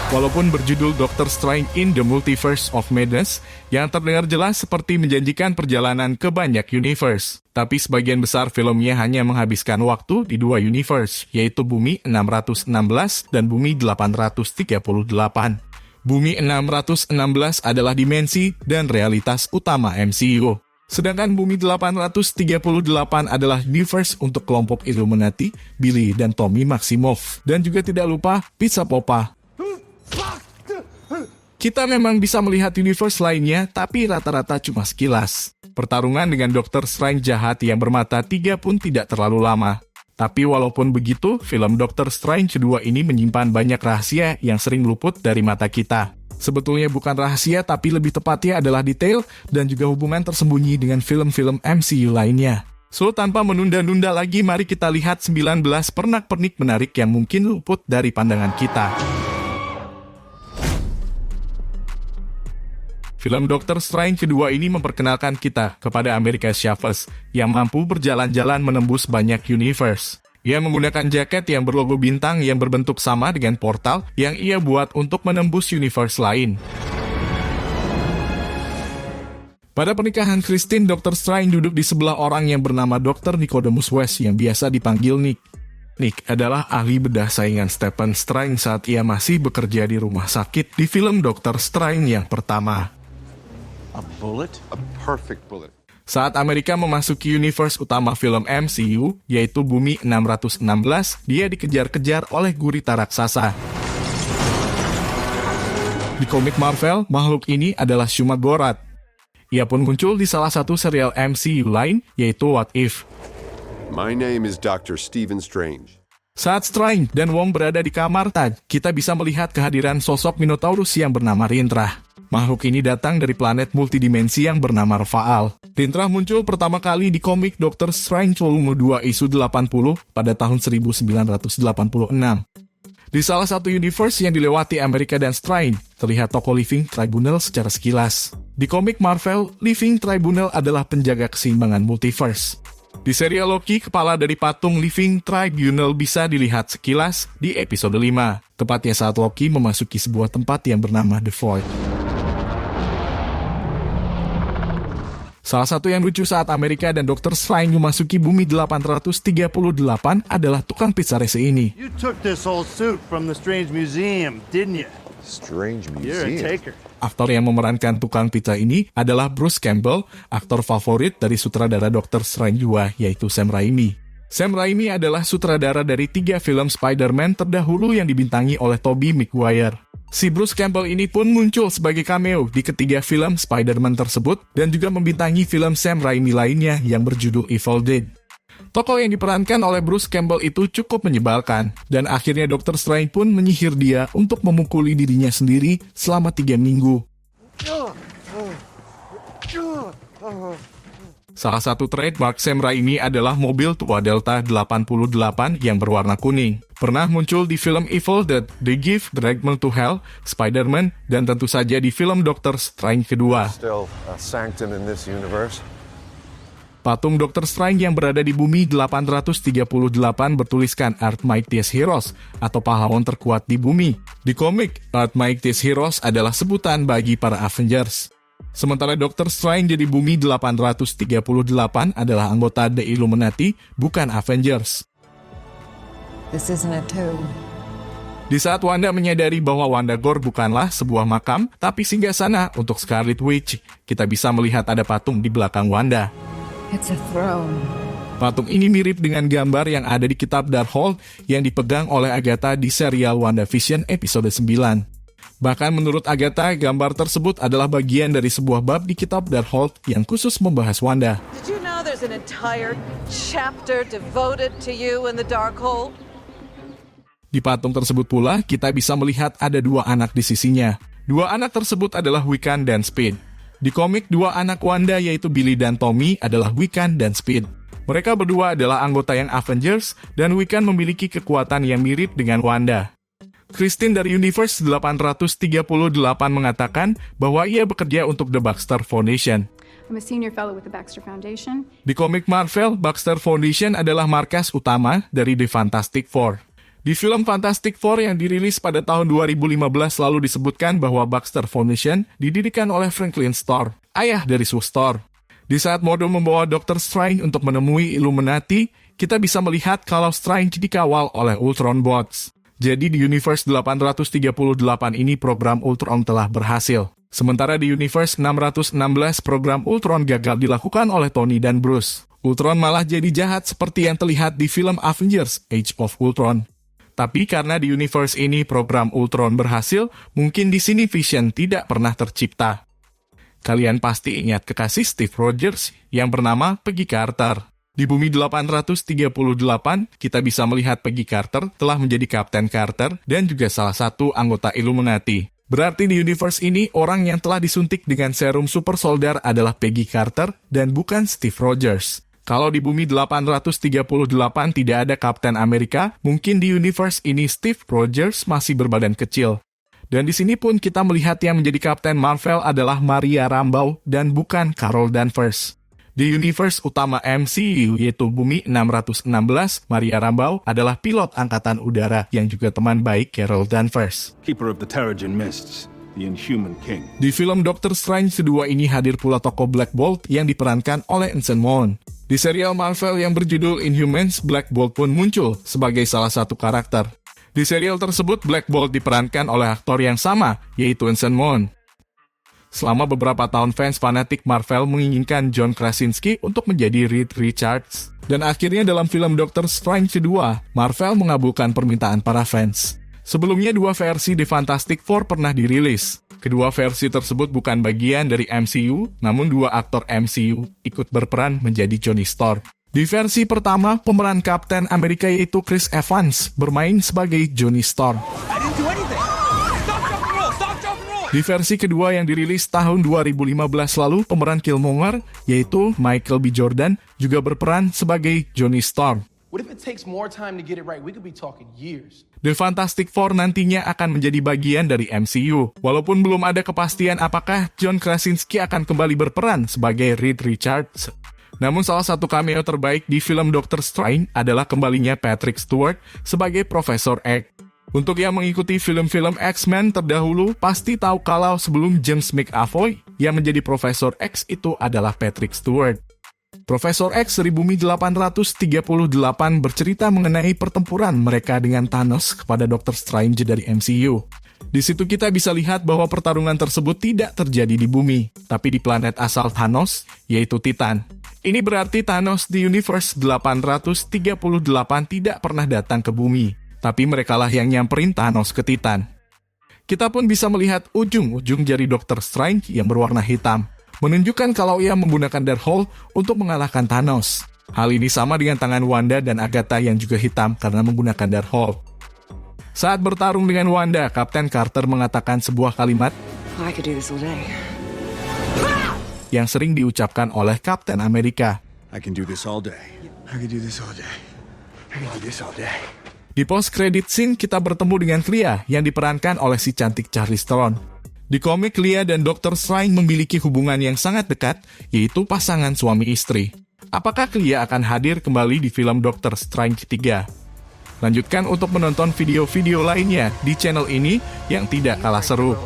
Walaupun berjudul Doctor Strange in the Multiverse of Madness, yang terdengar jelas seperti menjanjikan perjalanan ke banyak universe. Tapi sebagian besar filmnya hanya menghabiskan waktu di dua universe, yaitu Bumi 616 dan Bumi 838. Bumi 616 adalah dimensi dan realitas utama MCU. Sedangkan Bumi 838 adalah universe untuk kelompok Illuminati, Billy dan Tommy Maximoff. Dan juga tidak lupa Pizza Poppa. Kita memang bisa melihat universe lainnya, tapi rata-rata cuma sekilas. Pertarungan dengan Dr. Strange jahat yang bermata 3 pun tidak terlalu lama. Tapi walaupun begitu, film Dr. Strange 2 ini menyimpan banyak rahasia yang sering luput dari mata kita. Sebetulnya bukan rahasia, tapi lebih tepatnya adalah detail dan juga hubungan tersembunyi dengan film-film MCU lainnya. So, tanpa menunda-nunda lagi, mari kita lihat 19 pernak-pernik menarik yang mungkin luput dari pandangan kita. Film Doctor Strange kedua ini memperkenalkan kita kepada America Chavez yang mampu berjalan-jalan menembus banyak universe. Ia menggunakan jaket yang berlogo bintang yang berbentuk sama dengan portal yang ia buat untuk menembus universe lain. Pada pernikahan Christine, Dr. Strange duduk di sebelah orang yang bernama Dr. Nicodemus West yang biasa dipanggil Nick. Nick adalah ahli bedah saingan Stephen Strange saat ia masih bekerja di rumah sakit di film Dr. Strange yang pertama. A bullet? A perfect bullet. Saat Amerika memasuki universe utama film MCU, yaitu Bumi 616, dia dikejar-kejar oleh gurita raksasa. Di komik Marvel, makhluk ini adalah Shuma-Gorath. Ia pun muncul di salah satu serial MCU lain, yaitu What If. My name is Dr. Stephen Strange. Saat Strange dan Wong berada di kamar Taj, kita bisa melihat kehadiran sosok Minotaurus yang bernama Rintrah. Makhluk ini datang dari planet multidimensi yang bernama Rafaal. Rintrah muncul pertama kali di komik Doctor Strange volume 2 isu 80 pada tahun 1986. Di salah satu universe yang dilewati Amerika dan Strange, terlihat tokoh Living Tribunal secara sekilas. Di komik Marvel, Living Tribunal adalah penjaga keseimbangan multiverse. Di serial Loki, kepala dari patung Living Tribunal bisa dilihat sekilas di episode 5, tepatnya saat Loki memasuki sebuah tempat yang bernama The Void. Salah satu yang lucu saat Amerika dan Dr. Strange memasuki Bumi 838 adalah tukang pizza rese ini. You took this old suit from the Strange Museum, didn't you? Strange You're a museum. taker. Aktor yang memerankan tukang pizza ini adalah Bruce Campbell, aktor favorit dari sutradara Dr. Strange 2, yaitu Sam Raimi. Sam Raimi adalah sutradara dari 3 film Spider-Man terdahulu yang dibintangi oleh Tobey Maguire. Si Bruce Campbell ini pun muncul sebagai cameo di ketiga film Spider-Man tersebut dan juga membintangi film Sam Raimi lainnya yang berjudul Evil Dead. Tokoh yang diperankan oleh Bruce Campbell itu cukup menyebalkan, dan akhirnya Dr. Strange pun menyihir dia untuk memukuli dirinya sendiri selama 3 minggu. Salah satu trademark Sam Raimi adalah mobil tua Delta 88 yang berwarna kuning. Pernah muncul di film Evil Dead, The Gift, Drag Me to Hell, Spider-Man, dan tentu saja di film Doctor Strange kedua. Still a sanctum in this universe. Patung Dr. Strange yang berada di Bumi 838 bertuliskan Earth Mightiest Heroes atau pahlawan terkuat di bumi. Di komik, Earth Mightiest Heroes adalah sebutan bagi para Avengers. Sementara Dr. Strange di Bumi 838 adalah anggota The Illuminati, bukan Avengers. This isn't a tomb. Di saat Wanda menyadari bahwa Wandagore bukanlah sebuah makam, tapi singgasana untuk Scarlet Witch, kita bisa melihat ada patung di belakang Wanda. It's a throne. Patung ini mirip dengan gambar yang ada di kitab Darkhold yang dipegang oleh Agatha di serial WandaVision episode 9. Bahkan menurut Agatha, gambar tersebut adalah bagian dari sebuah bab di kitab Darkhold yang khusus membahas Wanda. Did you know there's an entire chapter devoted to you in the Darkhold? Di patung tersebut pula, kita bisa melihat ada 2 anak di sisinya. 2 anak tersebut adalah Wiccan dan Speed. Di komik, 2 anak Wanda yaitu Billy dan Tommy adalah Wiccan dan Speed. Mereka berdua adalah anggota yang Avengers, dan Wiccan memiliki kekuatan yang mirip dengan Wanda. Christine dari Universe 838 mengatakan bahwa ia bekerja untuk The Baxter Foundation. I'm a senior fellow with the Baxter Foundation. Di komik Marvel, Baxter Foundation adalah markas utama dari The Fantastic Four. Di film Fantastic Four yang dirilis pada tahun 2015 lalu disebutkan bahwa Baxter Foundation didirikan oleh Franklin Storr, ayah dari Sue Storr. Di saat Mordo membawa Dr. Strange untuk menemui Illuminati, kita bisa melihat kalau Strange dikawal oleh Ultron Bots. Jadi di Universe 838 ini program Ultron telah berhasil. Sementara di Universe 616 program Ultron gagal dilakukan oleh Tony dan Bruce. Ultron malah jadi jahat seperti yang terlihat di film Avengers Age of Ultron. Tapi karena di universe ini program Ultron berhasil, mungkin di sini Vision tidak pernah tercipta. Kalian pasti ingat kekasih Steve Rogers yang bernama Peggy Carter. Di bumi 838, kita bisa melihat Peggy Carter telah menjadi Kapten Carter dan juga salah satu anggota Illuminati. Berarti di universe ini, orang yang telah disuntik dengan serum super soldier adalah Peggy Carter dan bukan Steve Rogers. Kalau di bumi 838 tidak ada Kapten Amerika, mungkin di universe ini Steve Rogers masih berbadan kecil. Dan di sini pun kita melihat yang menjadi Kapten Marvel adalah Maria Rambeau dan bukan Carol Danvers. Di universe utama MCU yaitu bumi 616, Maria Rambeau adalah pilot angkatan udara yang juga teman baik Carol Danvers. Keeper of the Terrigen Mists, the Inhuman King. Di film Doctor Strange kedua ini hadir pula tokoh Black Bolt yang diperankan oleh Anson Mount. Di serial Marvel yang berjudul Inhumans, Black Bolt pun muncul sebagai salah satu karakter. Di serial tersebut, Black Bolt diperankan oleh aktor yang sama, yaitu Anson Mount. Selama beberapa tahun fans fanatik Marvel menginginkan John Krasinski untuk menjadi Reed Richards. Dan akhirnya dalam film Doctor Strange kedua, Marvel mengabulkan permintaan para fans. Sebelumnya dua versi The Fantastic Four pernah dirilis. Kedua versi tersebut bukan bagian dari MCU, namun dua aktor MCU ikut berperan menjadi Johnny Storm. Di versi pertama, pemeran Kapten Amerika yaitu Chris Evans bermain sebagai Johnny Storm. Di versi kedua yang dirilis tahun 2015 lalu, pemeran Killmonger yaitu Michael B. Jordan juga berperan sebagai Johnny Storm. What if it takes more time to get it right? We could be talking years. The Fantastic Four nantinya akan menjadi bagian dari MCU. Walaupun belum ada kepastian apakah John Krasinski akan kembali berperan sebagai Reed Richards. Namun salah satu cameo terbaik di film Doctor Strange adalah kembalinya Patrick Stewart sebagai Profesor X. Untuk yang mengikuti film-film X-Men terdahulu, pasti tahu kalau sebelum James McAvoy yang menjadi Profesor X itu adalah Patrick Stewart. Profesor X dari bumi 838 bercerita mengenai pertempuran mereka dengan Thanos kepada Doctor Strange dari MCU. Di situ kita bisa lihat bahwa pertarungan tersebut tidak terjadi di bumi, tapi di planet asal Thanos, yaitu Titan. Ini berarti Thanos di Universe 838 tidak pernah datang ke bumi, tapi merekalah yang nyamperin Thanos ke Titan. Kita pun bisa melihat ujung-ujung jari Doctor Strange yang berwarna hitam, menunjukkan kalau ia menggunakan Darkhold untuk mengalahkan Thanos. Hal ini sama dengan tangan Wanda dan Agatha yang juga hitam karena menggunakan Darkhold. Saat bertarung dengan Wanda, Kapten Carter mengatakan sebuah kalimat I could do this all day. yang sering diucapkan oleh Kapten Amerika. I can do this all day. I can do this all day. I can do this all day. Di post-credit scene, kita bertemu dengan Clea yang diperankan oleh si cantik Charlize Theron. Di komik, Clea dan Dr. Strange memiliki hubungan yang sangat dekat, yaitu pasangan suami istri. Apakah Clea akan hadir kembali di film Doctor Strange 3? Lanjutkan untuk menonton video-video lainnya di channel ini yang tidak kalah seru.